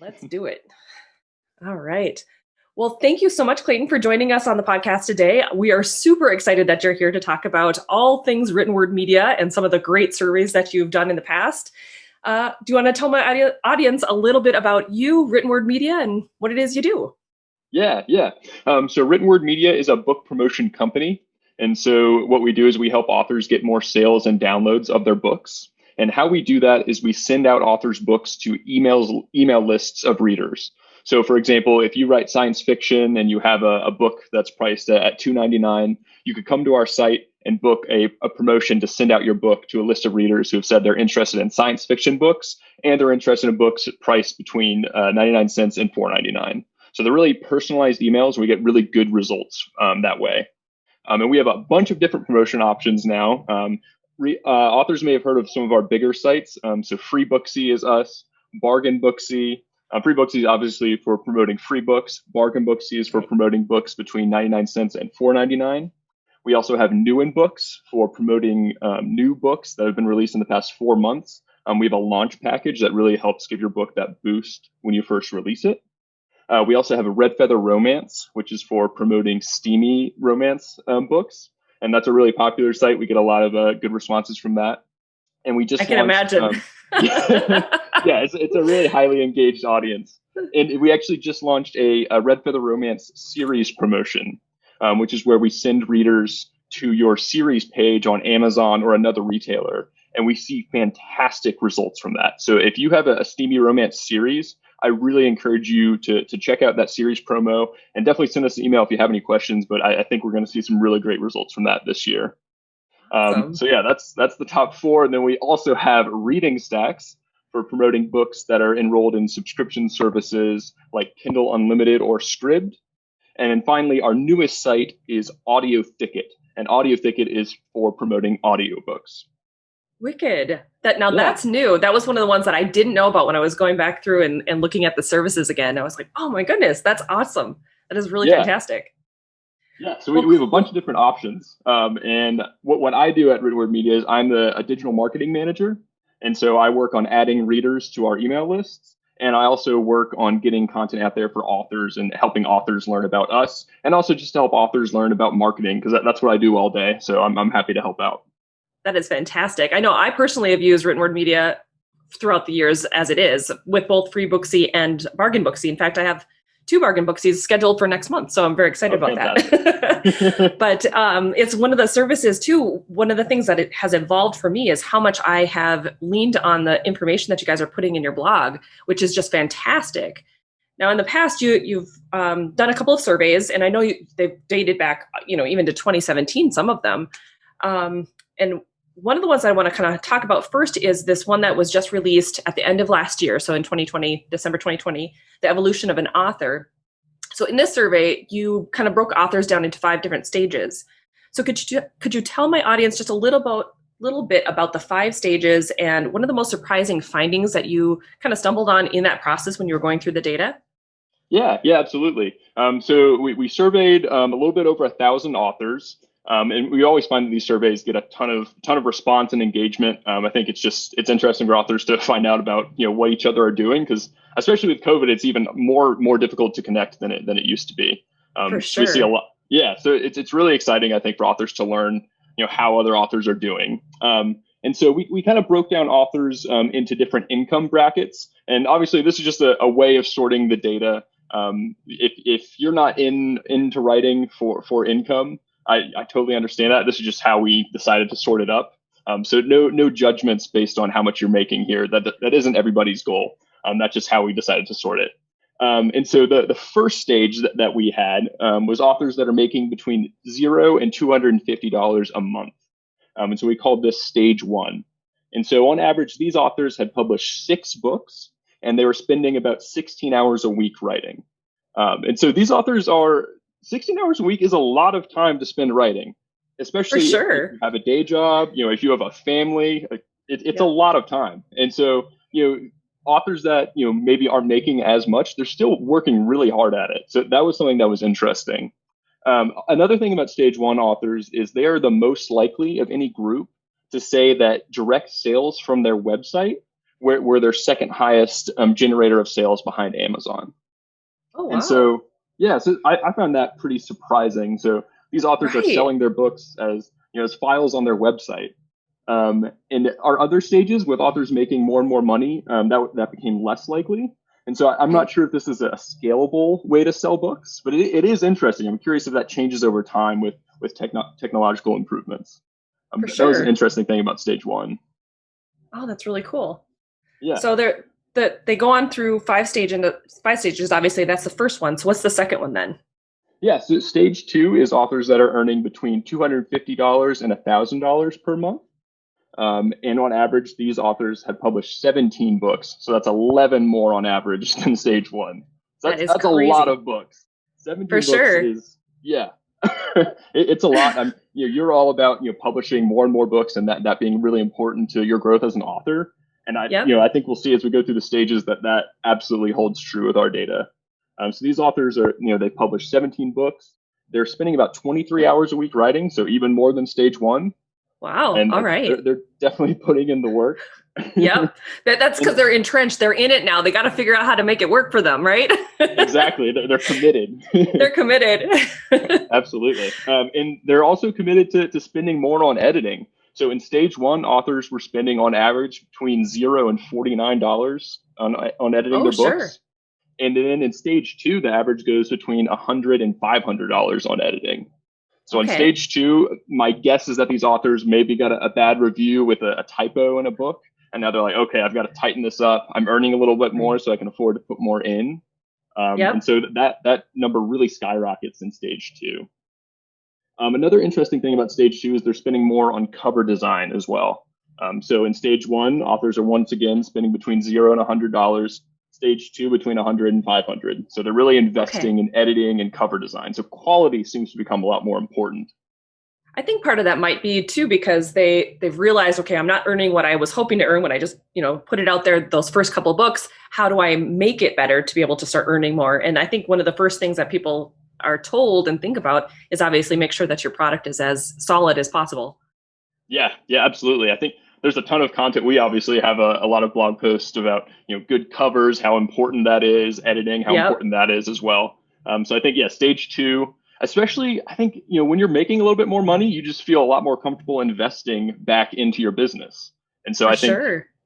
Let's do it. All right. Well, thank you so much, Clayton, for joining us on the podcast today. We are super excited that you're here to talk about all things written word media and some of the great surveys that you've done in the past. Do you want to tell my audience a little bit about you, written word media, and what it is you do? Yeah. So Written Word Media is a book promotion company. And so what we do is we help authors get more sales and downloads of their books. And how we do that is we send out authors' books to email lists of readers. So for example, if you write science fiction and you have a book that's priced at $2.99, you could come to our site and book a promotion to send out your book to a list of readers who have said they're interested in science fiction books and they're interested in books priced between 99 cents and $4.99. So they're really personalized emails. We get really good results that way. And we have a bunch of different promotion options now. Authors may have heard of some of our bigger sites. So Freebooksy is us, Bargainbooksy. Freebooksy is obviously for promoting free books. Bargainbooksy is for promoting books between 99 cents and $4.99. We also have New Books for promoting new books that have been released in the past 4 months. We have a launch package that really helps give your book that boost when you first release it. We also have a Red Feather Romance, which is for promoting steamy romance books. And that's a really popular site. We get a lot of good responses from that. And we just I can imagine. Yeah, it's a really highly engaged audience. And we actually just launched a Red Feather Romance series promotion, which is where we send readers to your series page on Amazon or another retailer. And we see fantastic results from that. So if you have a steamy romance series, I really encourage you to check out that series promo and definitely send us an email if you have any questions. But I think we're going to see some really great results from that this year. So yeah, that's the top 4. And then we also have Reading Stacks for promoting books that are enrolled in subscription services like Kindle Unlimited or Scribd. And then finally, our newest site is Audio Thicket. And Audio Thicket is for promoting audiobooks. Wicked. That's new. That was one of the ones that I didn't know about when I was going back through and looking at the services again. I was like, oh my goodness, that's awesome. That is really fantastic. Yeah, so we have a bunch of different options. And what I do at Written Word Media is I'm a digital marketing manager. And so I work on adding readers to our email lists. And I also work on getting content out there for authors and helping authors learn about us. And also just to help authors learn about marketing, because that's what I do all day. So I'm happy to help out. That is fantastic. I know I personally have used Written Word Media throughout the years as it is with both Freebooksy and Bargainbooksy. In fact, I have 2 Bargainbooksies scheduled for next month. So I'm very excited about that. But it's one of the services too. One of the things that it has evolved for me is how much I have leaned on the information that you guys are putting in your blog, which is just fantastic. Now, in the past, you've done a couple of surveys, and I know they've dated back, even to 2017, some of them. And one of the ones I want to kind of talk about first is this one that was just released at the end of last year. So in 2020, December 2020, the evolution of an author. So in this survey, you kind of broke authors down into 5 different stages. So could you tell my audience just a little bit about the 5 stages and one of the most surprising findings that you kind of stumbled on in that process when you were going through the data? Yeah, absolutely. So we surveyed a little bit over 1,000 authors. And we always find that these surveys get a ton of response and engagement. I think it's interesting for authors to find out about what each other are doing, because especially with COVID, it's even more difficult to connect than it used to be. For sure. We see a lot. Yeah, so it's really exciting, I think, for authors to learn how other authors are doing. And so we kind of broke down authors into different income brackets, and obviously this is just a way of sorting the data. If you're not into writing for income, I totally understand that. This is just how we decided to sort it up. So no judgments based on how much you're making here. That isn't everybody's goal. That's just how we decided to sort it. And so the first stage that we had was authors that are making between $0 and $250 a month. And so we called this stage 1. And so on average, these authors had published 6 books, and they were spending about 16 hours a week writing. And so these authors 16 hours a week is a lot of time to spend writing, especially if you have a day job, if you have a family, it's a lot of time. And so, authors that, maybe aren't making as much, they're still working really hard at it. So that was something that was interesting. Another thing about stage 1 authors is they are the most likely of any group to say that direct sales from their website we're their second highest generator of sales behind Amazon. Oh, wow. And so, yeah, so I found that pretty surprising. So these authors are selling their books as, as files on their website. And our other stages with authors making more and more money, that became less likely. And so I'm not sure if this is a scalable way to sell books, but it is interesting. I'm curious if that changes over time with technological improvements. For sure. That was an interesting thing about stage one. Oh, that's really cool. Yeah. So they go on through five stages. Obviously, that's the first one. So what's the second one then? Yeah. So stage two is authors that are earning between $250 and $1,000 per month. And on average, these authors have published 17 books. So that's 11 more on average than stage one. So that's a lot of books. 17 For books sure. Yeah. It's a lot. You're all about, publishing more and more books and that being really important to your growth as an author. And I think we'll see as we go through the stages that absolutely holds true with our data. So these authors are, they published 17 books. They're spending about 23 hours a week writing. So even more than stage one. Wow. And all right. They're definitely putting in the work. Yep. That's because they're entrenched. They're in it now. They got to figure out how to make it work for them, right? Exactly. They're committed. They're committed. Absolutely. And they're also committed to spending more on editing. So in stage one, authors were spending on average between $0 and $49 on editing their books. And then in stage two, the average goes between $100 and $500 on editing. So in stage two, my guess is that these authors maybe got a bad review with a typo in a book. And now they're like, okay, I've got to tighten this up. I'm earning a little bit more so I can afford to put more in. And so that number really skyrockets in stage two. Another interesting thing about stage two is they're spending more on cover design as well. So in stage one, authors are once again spending between $0 and $100. Stage two, between $100 and $500. So they're really investing in editing and cover design. So quality seems to become a lot more important. I think part of that might be too, because they've realized, okay, I'm not earning what I was hoping to earn when I just, put it out there, those first couple of books. How do I make it better to be able to start earning more? And I think one of the first things that people are told and think about is obviously make sure that your product is as solid as possible. Yeah, absolutely. I think there's a ton of content. We obviously have a lot of blog posts about, good covers, how important that is, editing, how important that is as well. So I think, stage two, especially, I think, when you're making a little bit more money, you just feel a lot more comfortable investing back into your business. And so I think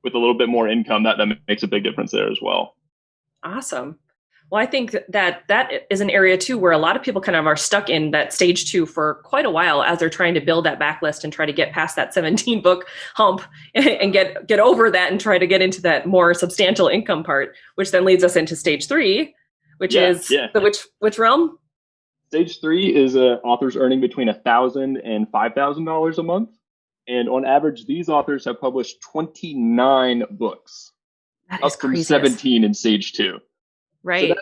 with a little bit more income, that makes a big difference there as well. Awesome. Well, I think that is an area too where a lot of people kind of are stuck in that stage two for quite a while as they're trying to build that backlist and try to get past that 17 book hump and get over that and try to get into that more substantial income part, which then leads us into stage three, which is which realm? Stage three is authors earning between $1,000 and $5,000 a month. And on average, these authors have published 29 books, up from 17 in stage two. Right. So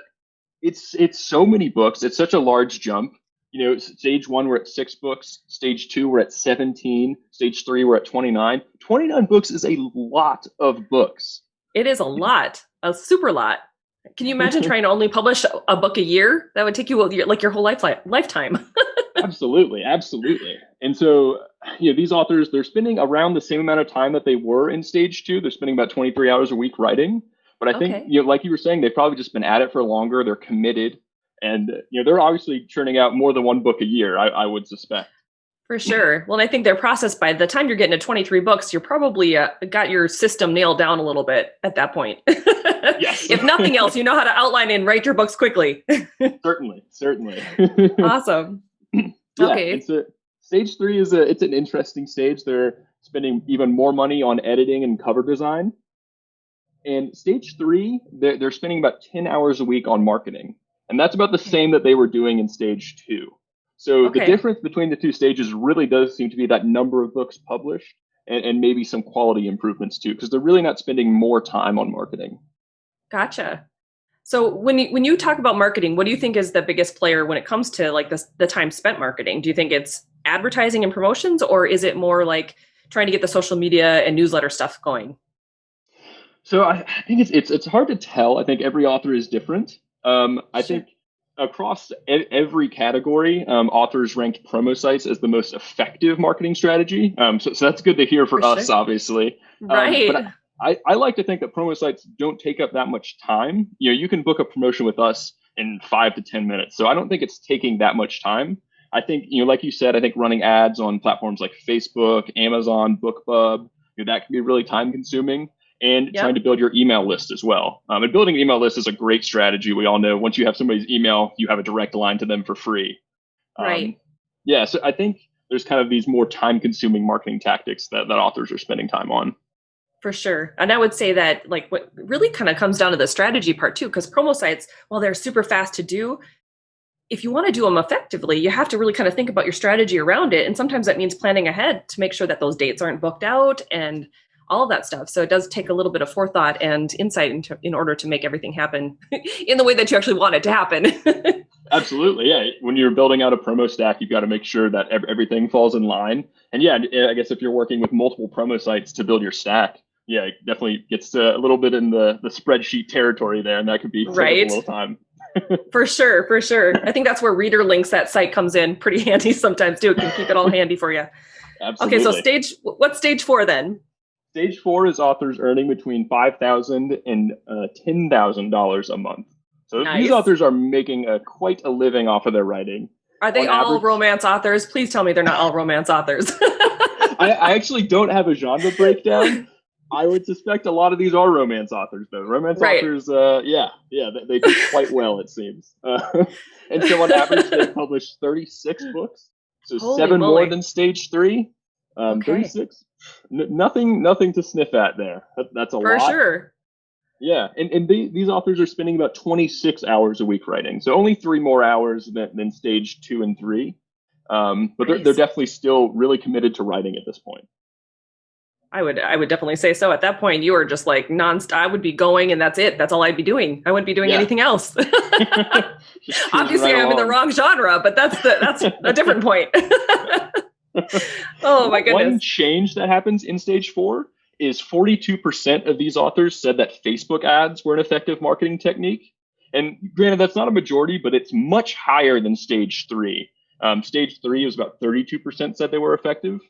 it's so many books. It's such a large jump. Stage one, we're at 6 books. Stage two, we're at 17. Stage three, we're at 29. 29 books is a lot of books. It is a lot, a super lot. Can you imagine trying to only publish a book a year? That would take you like your whole lifetime. Absolutely. And so, these authors, they're spending around the same amount of time that they were in stage two. They're spending about 23 hours a week writing. But I think, like you were saying, they've probably just been at it for longer. They're committed. And, they're obviously churning out more than one book a year, I would suspect. For sure. Well, I think their process, by the time you're getting to 23 books, you're probably got your system nailed down a little bit at that point. Yes. If nothing else, you know how to outline and write your books quickly. Certainly. Awesome. Okay. And so stage three it's an interesting stage. They're spending even more money on editing and cover design. And stage three, they're spending about 10 hours a week on marketing. And that's about the same that they were doing in stage two. So the difference between the two stages really does seem to be that number of books published and maybe some quality improvements too, because they're really not spending more time on marketing. Gotcha. So when you talk about marketing, what do you think is the biggest player when it comes to like the time spent marketing? Do you think it's advertising and promotions, or is it more like trying to get the social media and newsletter stuff going? So I think it's hard to tell. I think every author is different. I think across every category, authors ranked promo sites as the most effective marketing strategy. So that's good to hear for us, sure. obviously. Right. I like to think that promo sites don't take up that much time. You can book a promotion with us in 5 to 10 minutes. So I don't think it's taking that much time. I think, like you said, I think running ads on platforms like Facebook, Amazon, BookBub, that can be really time consuming, and trying to build your email list as well. And building an email list is a great strategy. We all know once you have somebody's email, you have a direct line to them for free. Right. So I think there's kind of these more time consuming marketing tactics that authors are spending time on. For sure. And I would say that like what really kind of comes down to the strategy part too, because promo sites, while they're super fast to do, if you want to do them effectively, you have to really kind of think about your strategy around it. And sometimes that means planning ahead to make sure that those dates aren't booked out and all of that stuff. So it does take a little bit of forethought and insight in order to make everything happen in the way that you actually want it to happen. Absolutely. Yeah. When you're building out a promo stack, you've got to make sure that everything falls in line. And I guess if you're working with multiple promo sites to build your stack, it definitely gets a little bit in the spreadsheet territory there. And that could be right. A little time. For sure. I think that's where Reader Links, that site, comes in pretty handy sometimes too. It can keep it all handy for you. Absolutely. Okay, so what's stage 4 then? Stage 4 is authors earning between $5,000 and $10,000 a month. So These authors are making quite a living off of their writing. Are they all romance authors? Please tell me they're not all romance authors. I actually don't have a genre breakdown. I would suspect a lot of these are romance authors, though. Romance authors, they do quite well, it seems. And so on average, they publish 36 books, so Holy 7 moly. more than stage 3. 36, nothing to sniff at there. That's a lot. For sure. Yeah, and these authors are spending about 26 hours a week writing, so only 3 more hours than stage 2 and 3. But they're definitely still really committed to writing at this point. I would definitely say so. At that point, you are just like nonstop. I would be going, and that's it. That's all I'd be doing. I wouldn't be doing anything else. Obviously, I'm in the wrong genre, but that's a different point. Oh my goodness! One change that happens in stage 4 is 42% of these authors said that Facebook ads were an effective marketing technique. And granted, that's not a majority, but it's much higher than stage 3. Stage 3 was about 32% said they were effective.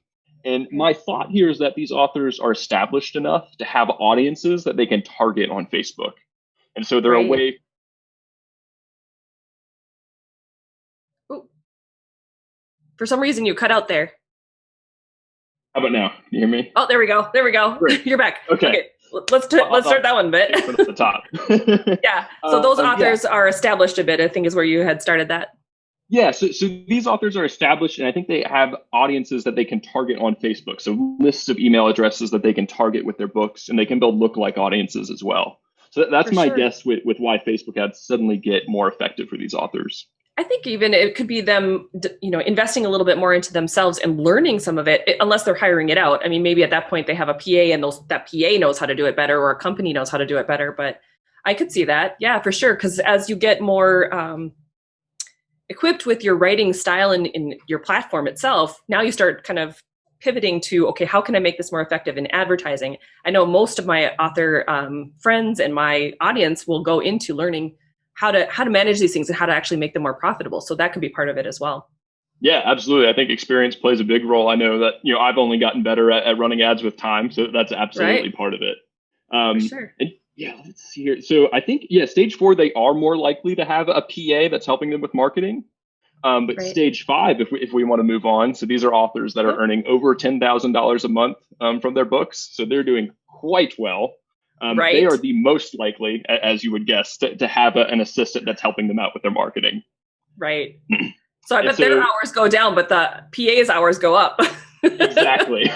And my thought here is that these authors are established enough to have audiences that they can target on Facebook. And so they're a way. Ooh. For some reason, you cut out there. How about now? Can you hear me? Oh, there we go. Great. You're back. Okay. Let's start that one bit. At the top. Yeah. So those authors are established a bit, I think is where you had started that. Yeah, so these authors are established, and I think they have audiences that they can target on Facebook. So lists of email addresses that they can target with their books, and they can build lookalike audiences as well. So that's my guess with why Facebook ads suddenly get more effective for these authors. I think even it could be them, investing a little bit more into themselves and learning some of it, unless they're hiring it out. I mean, maybe at that point they have a PA and that PA knows how to do it better, or a company knows how to do it better. But I could see that. Yeah, for sure. Because as you get more equipped with your writing style in your platform itself, now you start kind of pivoting to, okay, how can I make this more effective in advertising? I know most of my author friends and my audience will go into learning how to manage these things and how to actually make them more profitable. So that could be part of it as well. Yeah, absolutely. I think experience plays a big role. I know that, I've only gotten better at running ads with time. So that's absolutely part of it. For sure. And let's see here. So I think, stage 4, they are more likely to have a PA that's helping them with marketing. But stage 5, if we want to move on. So these are authors that are earning over $10,000 a month from their books. So they're doing quite well. They are the most likely, as you would guess, to have an assistant that's helping them out with their marketing. Right. So I bet their hours go down, but the PA's hours go up. Exactly.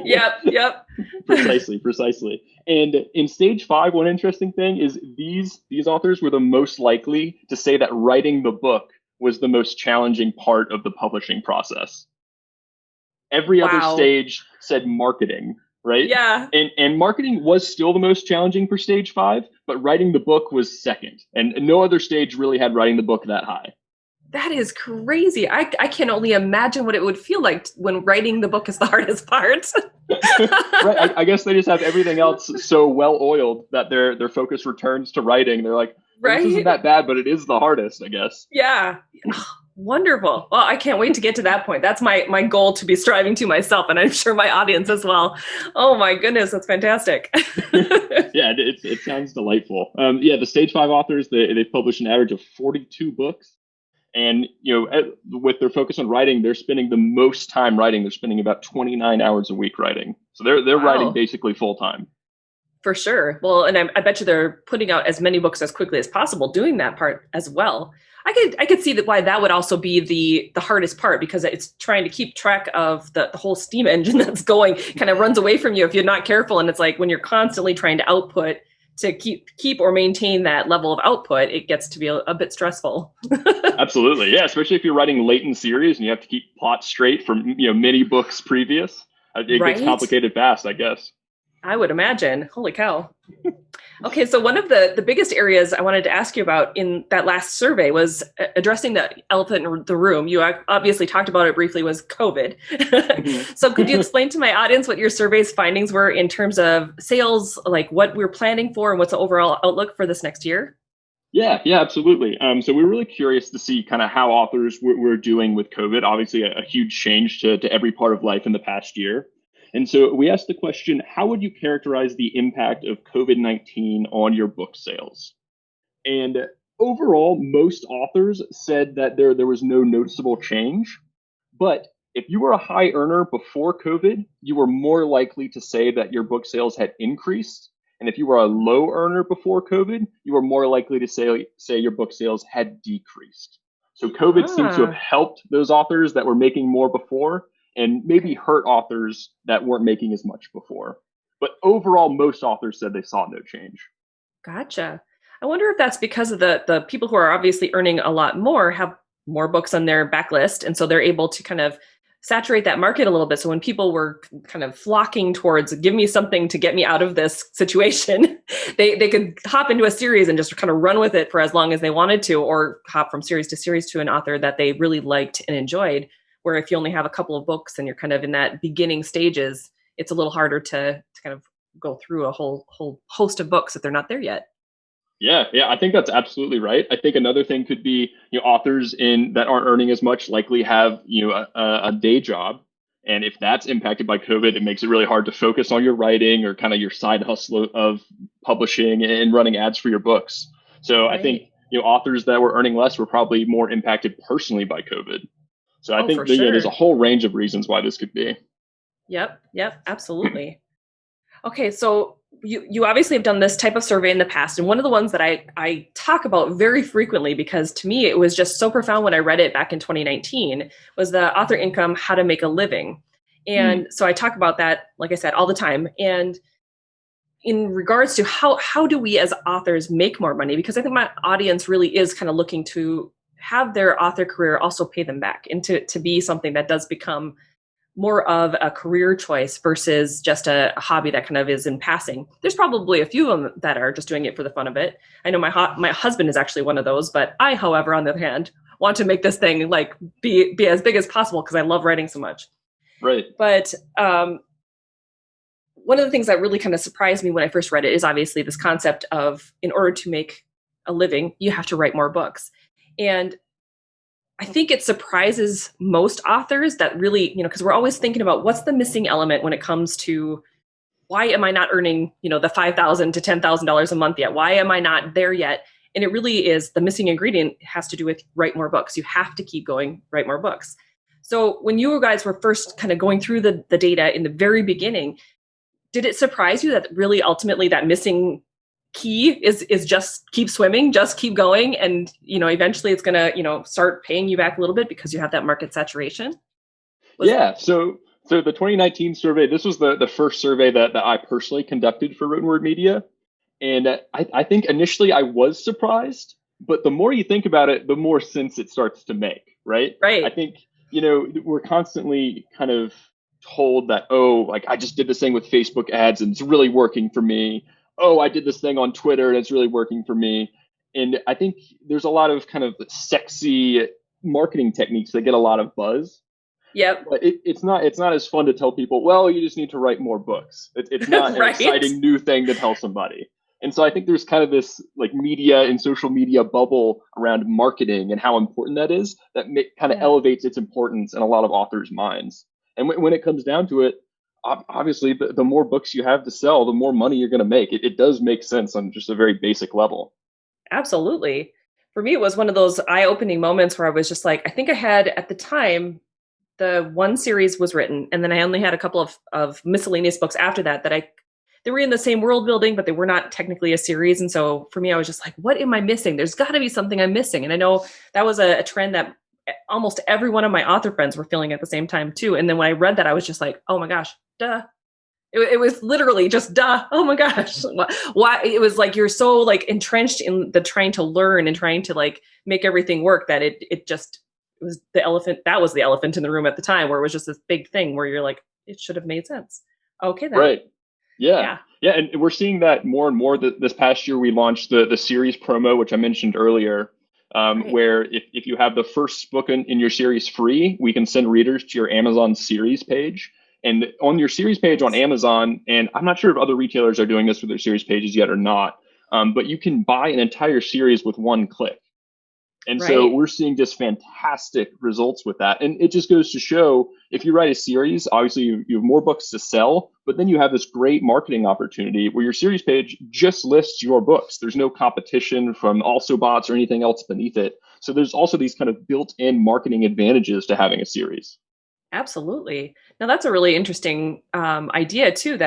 Yep. Precisely. And in stage 5, one interesting thing is these authors were the most likely to say that writing the book was the most challenging part of the publishing process. Every other stage said marketing, right? Yeah. And marketing was still the most challenging for stage 5, but writing the book was second. And no other stage really had writing the book that high. That is crazy. I can only imagine what it would feel like when writing the book is the hardest part. Right. I guess they just have everything else so well oiled that their focus returns to writing. They're like, this isn't that bad, but it is the hardest, I guess. Yeah. Wonderful. Well, I can't wait to get to that point. That's my goal to be striving to myself, and I'm sure my audience as well. Oh my goodness, that's fantastic. Yeah, it sounds delightful. Yeah, the Stage 5 authors, they publish an average of 42 books. And, with their focus on writing, they're spending the most time writing. They're spending about 29 hours a week writing. So they're Wow. writing basically full time. For sure. Well, and I bet you they're putting out as many books as quickly as possible, doing that part as well. I could see that why that would also be the hardest part, because it's trying to keep track of the whole steam engine that's going, kind of runs away from you if you're not careful. And it's like when you're constantly trying to output to keep or maintain that level of output, it gets to be a bit stressful. Absolutely. Yeah. Especially if you're writing late in series and you have to keep plot straight from, many books previous. It Right? gets complicated fast, I guess. I would imagine. Holy cow. Okay, so one of the biggest areas I wanted to ask you about in that last survey was addressing the elephant in the room. You obviously talked about it briefly, was COVID. Mhm. So could you explain to my audience what your survey's findings were in terms of sales, like what we're planning for and what's the overall outlook for this next year? Yeah, absolutely. So we were really curious to see kind of how authors were doing with COVID. Obviously, a huge change to every part of life in the past year. And so we asked the question, how would you characterize the impact of COVID-19 on your book sales? And overall, most authors said that there was no noticeable change. But if you were a high earner before COVID, you were more likely to say that your book sales had increased. And if you were a low earner before COVID, you were more likely to say your book sales had decreased. So COVID seemed to have helped those authors that were making more before, and maybe hurt authors that weren't making as much before. But overall, most authors said they saw no change. Gotcha. I wonder if that's because of the people who are obviously earning a lot more have more books on their backlist. And so they're able to kind of saturate that market a little bit. So when people were kind of flocking towards, give me something to get me out of this situation, they could hop into a series and just kind of run with it for as long as they wanted to, or hop from series to an author that they really liked and enjoyed. Where if you only have a couple of books and you're kind of in that beginning stages, it's a little harder to kind of go through a whole host of books if they're not there yet. Yeah, I think that's absolutely right. I think another thing could be, authors that aren't earning as much likely have, a day job. And if that's impacted by COVID, it makes it really hard to focus on your writing or kind of your side hustle of publishing and running ads for your books. So I think, authors that were earning less were probably more impacted personally by COVID. So I think there's a whole range of reasons why this could be. Yep, absolutely. Okay, so you obviously have done this type of survey in the past, and one of the ones that I talk about very frequently, because to me it was just so profound when I read it back in 2019, was the author income, how to make a living. And so I talk about that, like I said, all the time. And in regards to how do we as authors make more money, because I think my audience really is kind of looking to have their author career also pay them back, and to be something that does become more of a career choice versus just a hobby that kind of is in passing. There's probably a few of them that are just doing it for the fun of it. I know my husband is actually one of those, but I, however, on the other hand, want to make this thing like be as big as possible because I love writing so much. Right. But one of the things that really kind of surprised me when I first read it is obviously this concept of, in order to make a living, you have to write more books. And I think it surprises most authors that really, because we're always thinking about what's the missing element when it comes to why am I not earning, the $5,000 to $10,000 a month yet? Why am I not there yet? And it really is, the missing ingredient has to do with write more books. You have to keep going, write more books. So when you guys were first kind of going through the data in the very beginning, did it surprise you that really ultimately that missing key is just keep swimming, just keep going, and eventually it's gonna start paying you back a little bit because you have that market saturation? So the 2019 survey, this was the first survey that I personally conducted for Written Word Media, and I think initially I was surprised, but the more you think about it, the more sense it starts to make, right? I think we're constantly kind of told that, I just did this thing with Facebook ads and it's really working for me. I did this thing on Twitter and it's really working for me. And I think there's a lot of kind of sexy marketing techniques that get a lot of buzz. Yep. But it's not as fun to tell people, well, you just need to write more books. It's not an exciting new thing to tell somebody. And so I think there's kind of this like media and social media bubble around marketing and how important that is that kind of elevates its importance in a lot of authors' minds. And when it comes down to it, obviously, the more books you have to sell, the more money you're going to make. It does make sense on just a very basic level. Absolutely. For me, it was one of those eye-opening moments where I was just like, I think I had at the time, the one series was written, and then I only had a couple of miscellaneous books after that they were in the same world building, but they were not technically a series. And so for me, I was just like, what am I missing? There's got to be something I'm missing. And I know that was a trend that almost every one of my author friends were feeling at the same time too. And then when I read that, I was just like, oh my gosh, duh. It was literally just duh. Oh my gosh. Why? It was like, you're so like entrenched in the trying to learn and trying to like make everything work that it was the elephant. That was the elephant in the room at the time, where it was just this big thing where you're like, it should have made sense. Okay, then. Right. Yeah. And we're seeing that more and more. This past year, we launched the series promo, which I mentioned earlier, where if you have the first book in your series free, we can send readers to your Amazon series page. And on your series page on Amazon, and I'm not sure if other retailers are doing this with their series pages yet or not, but you can buy an entire series with one click. And so we're seeing just fantastic results with that. And it just goes to show, if you write a series, obviously you have more books to sell, but then you have this great marketing opportunity where your series page just lists your books. There's no competition from also bots or anything else beneath it. So there's also these kind of built-in marketing advantages to having a series. Absolutely. Now that's a really interesting idea too.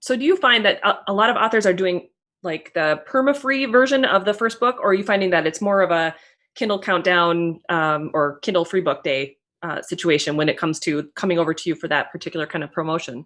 So do you find that a lot of authors are doing like the perma-free version of the first book, or are you finding that it's more of a Kindle Countdown or Kindle Free Book Day situation when it comes to coming over to you for that particular kind of promotion?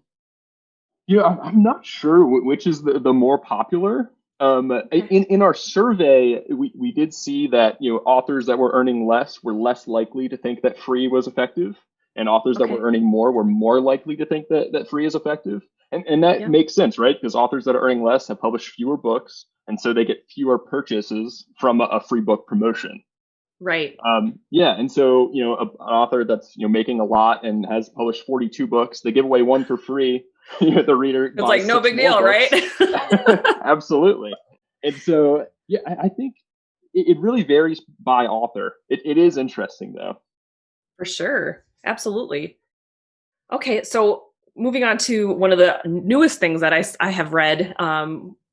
Yeah, I'm not sure which is the more popular. In our survey, we did see that authors that were earning less were less likely to think that free was effective, and authors that were earning more were more likely to think that free is effective. And that makes sense, right? Because authors that are earning less have published fewer books, and so they get fewer purchases from a free book promotion. Right. And so an author that's making a lot and has published 42 books, they give away one for free. The reader, it's like no big deal, right? Absolutely. And so I think it really varies by author. It is interesting though. For sure. Absolutely. Okay, so moving on to one of the newest things that I have read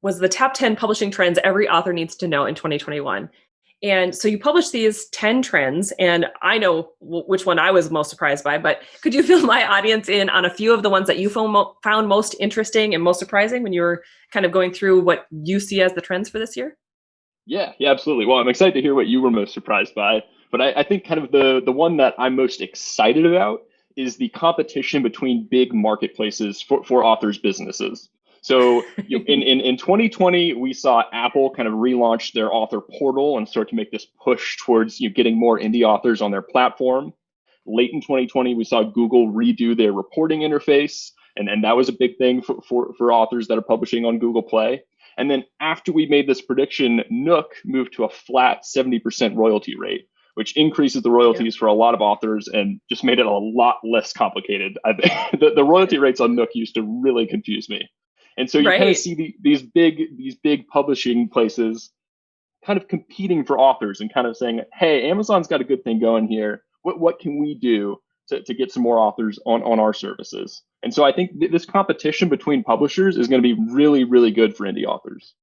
was the top 10 publishing trends every author needs to know in 2021. And so you published these 10 trends, and I know which one I was most surprised by, but could you fill my audience in on a few of the ones that you found most interesting and most surprising when you were kind of going through what you see as the trends for this year? Yeah, absolutely. Well, I'm excited to hear what you were most surprised by, but I think kind of the one that I'm most excited about is the competition between big marketplaces for authors' businesses. So in 2020, we saw Apple kind of relaunch their author portal and start to make this push towards getting more indie authors on their platform. Late in 2020, we saw Google redo their reporting interface, and that was a big thing for authors that are publishing on Google Play. And then after we made this prediction, Nook moved to a flat 70% royalty rate, which increases the royalties for a lot of authors and just made it a lot less complicated. The royalty rates on Nook used to really confuse me. And so you kind of see these big publishing places kind of competing for authors and kind of saying, hey, Amazon's got a good thing going here. What can we do to get some more authors on our services? And so I think this competition between publishers is going to be really, really good for indie authors.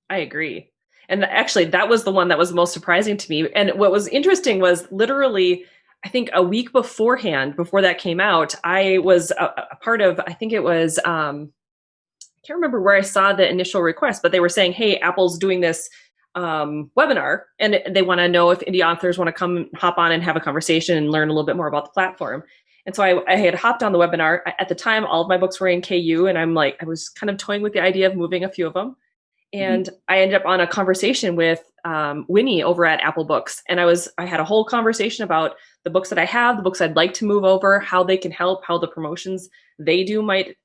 I agree. And actually, that was the one that was most surprising to me. And what was interesting was literally, I think a week before that came out, I was a part of, I think it was, I can't remember where I saw the initial request, but they were saying, hey, Apple's doing this webinar, and they want to know if indie authors want to come hop on and have a conversation and learn a little bit more about the platform. And so I had hopped on the webinar. At the time, all of my books were in KU, and I was kind of toying with the idea of moving a few of them. And I ended up on a conversation with Winnie over at Apple Books. And I had a whole conversation about the books that I have, the books I'd like to move over, how they can help, how the promotions they do might,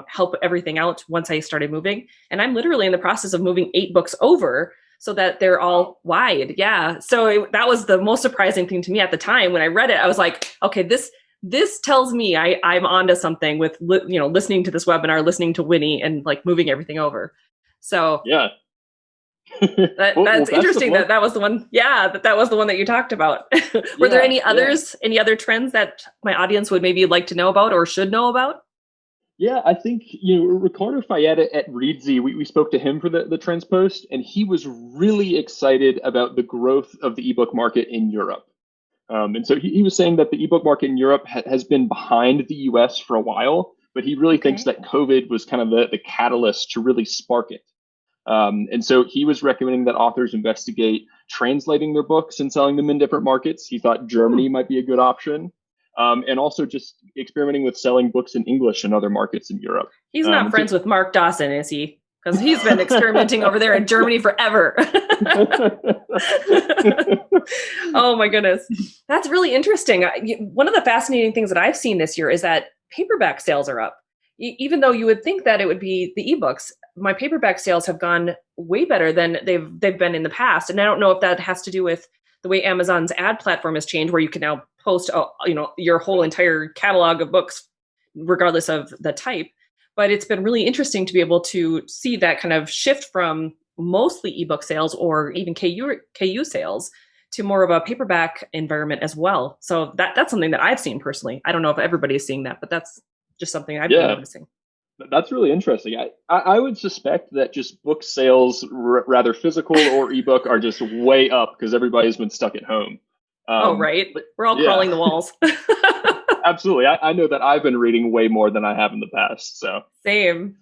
help everything out once I started moving. And I'm literally in the process of moving 8 books over so that they're all wide. Yeah. So that was the most surprising thing to me at the time. When I read it, I was like, okay, this tells me I'm onto something with, listening to this webinar, listening to Winnie and like moving everything over. So yeah. That's interesting that was the one. Yeah, that was the one that you talked about. Were there any others, any other trends that my audience would maybe like to know about or should know about? Yeah, I think, Ricardo Fayette at Readsy, we spoke to him for the Trends Post, and he was really excited about the growth of the ebook market in Europe. And so he was saying that the ebook market in Europe has been behind the US for a while, but he really thinks that COVID was kind of the catalyst to really spark it. And so he was recommending that authors investigate translating their books and selling them in different markets. He thought Germany might be a good option. And also just experimenting with selling books in English in other markets in Europe. He's not friends with Mark Dawson, is he? Because he's been experimenting over there in Germany forever. Oh my goodness. That's really interesting. One of the fascinating things that I've seen this year is that paperback sales are up. Even though you would think that it would be the ebooks, my paperback sales have gone way better than they've been in the past. And I don't know if that has to do with the way Amazon's ad platform has changed, where you can now post, your whole entire catalog of books, regardless of the type. But it's been really interesting to be able to see that kind of shift from mostly ebook sales or even KU sales to more of a paperback environment as well. So that's something that I've seen personally. I don't know if everybody's seeing that, but that's just something I've been noticing. That's really interesting. I would suspect that just book sales, rather physical or ebook, are just way up because everybody's been stuck at home. Right. We're all crawling the walls. Absolutely. I know that I've been reading way more than I have in the past. So Same.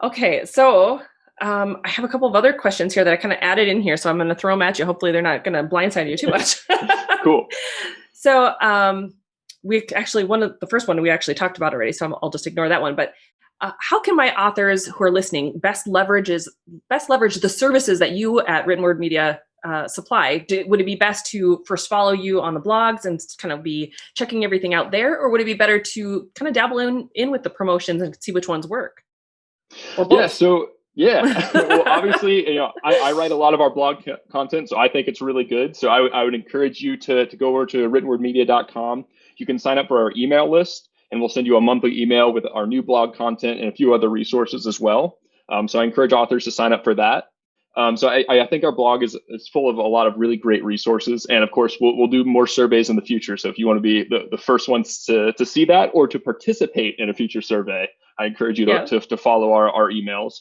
Okay. So I have a couple of other questions here that I kind of added in here. So I'm going to throw them at you. Hopefully they're not going to blindside you too much. Cool. So the first one we actually talked about already, so I'll just ignore that one. But how can my authors who are listening best leverage the services that you at Written Word Media supply? Would it be best to first follow you on the blogs and kind of be checking everything out there, or would it be better to kind of dabble in with the promotions and see which ones work? Or both? Well, obviously, I write a lot of our blog content, so I think it's really good. So I would encourage you to go over to writtenwordmedia.com. You can sign up for our email list, and we'll send you a monthly email with our new blog content and a few other resources as well. So I encourage authors to sign up for that. So I think our blog is full of a lot of really great resources. And of course, we'll do more surveys in the future. So if you want to be the first ones to see that or to participate in a future survey, I encourage you to follow our emails.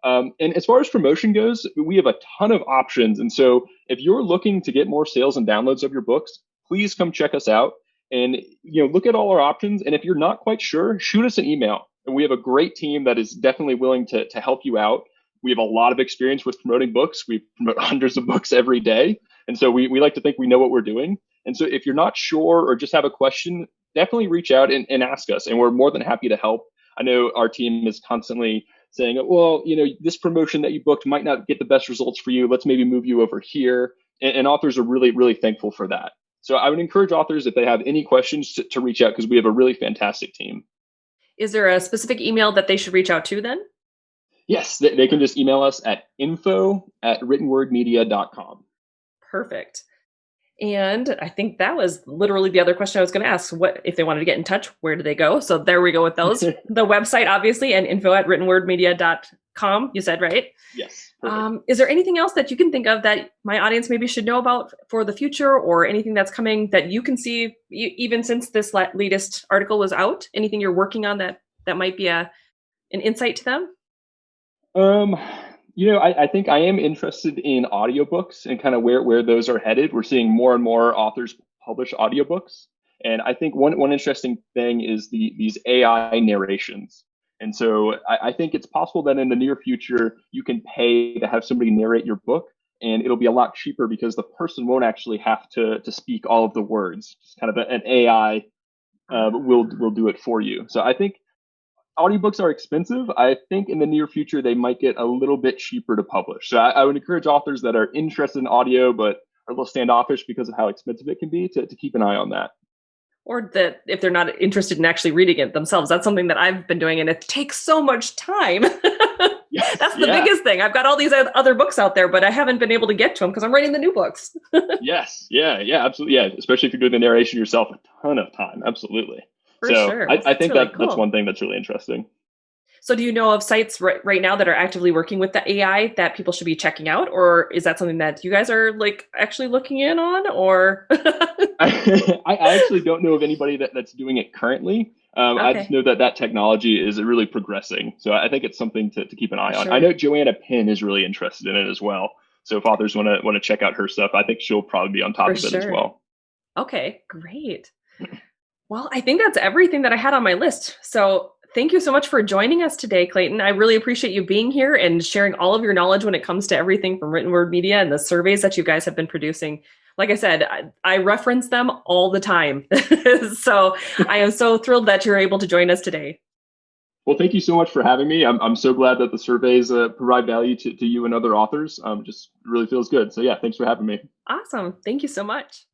And as far as promotion goes, we have a ton of options. And so if you're looking to get more sales and downloads of your books, please come check us out and look at all our options. And if you're not quite sure, shoot us an email. And we have a great team that is definitely willing to help you out. We have a lot of experience with promoting books. We promote hundreds of books every day. And so we like to think we know what we're doing. And so if you're not sure or just have a question, definitely reach out and ask us. And we're more than happy to help. I know our team is constantly saying, well, this promotion that you booked might not get the best results for you. Let's maybe move you over here. And authors are really, really thankful for that. So I would encourage authors, if they have any questions, to reach out because we have a really fantastic team. Is there a specific email that they should reach out to then? Yes, they can just email us at info@writtenwordmedia.com. Perfect. And I think that was literally the other question I was going to ask. What if they wanted to get in touch? Where do they go? So there we go with those. The website, obviously, and info@writtenwordmedia.com. You said, right? Yes. Is there anything else that you can think of that my audience maybe should know about for the future, or anything that's coming that you can see even since this latest article was out? Anything you're working on that might be an insight to them? I think I am interested in audiobooks and kind of where those are headed. We're seeing more and more authors publish audiobooks. And I think one interesting thing is these AI narrations. And so I think it's possible that in the near future, you can pay to have somebody narrate your book, and it'll be a lot cheaper because the person won't actually have to speak all of the words. Just kind of an AI will do it for you. So I think audiobooks are expensive. I think in the near future, they might get a little bit cheaper to publish. So I would encourage authors that are interested in audio, but are a little standoffish because of how expensive it can be to keep an eye on that. Or that if they're not interested in actually reading it themselves. That's something that I've been doing, and it takes so much time. That's the biggest thing. I've got all these other books out there, but I haven't been able to get to them because I'm writing the new books. Yes. Yeah, absolutely. Yeah. Especially if you're doing the narration yourself, a ton of time. Absolutely. For sure. I think really cool. that's one thing that's really interesting. So do you know of sites right now that are actively working with the AI that people should be checking out? Or is that something that you guys are like actually looking in on or? I actually don't know of anybody that's doing it currently. I just Okay, know that technology is really progressing. So I think it's something to keep an eye on. I sure, know Joanna Penn is really interested in it as well. So if authors want to check out her stuff, I think she'll probably be on top for of it as sure. well. Okay, great. Well, I think that's everything that I had on my list. So thank you so much for joining us today, Clayton. I really appreciate you being here and sharing all of your knowledge when it comes to everything from written word media and the surveys that you guys have been producing. Like I said, I reference them all the time. So I am so thrilled that you're able to join us today. Well, thank you so much for having me. I'm so glad that the surveys provide value to you and other authors. Just really feels good. So yeah, thanks for having me. Awesome. Thank you so much.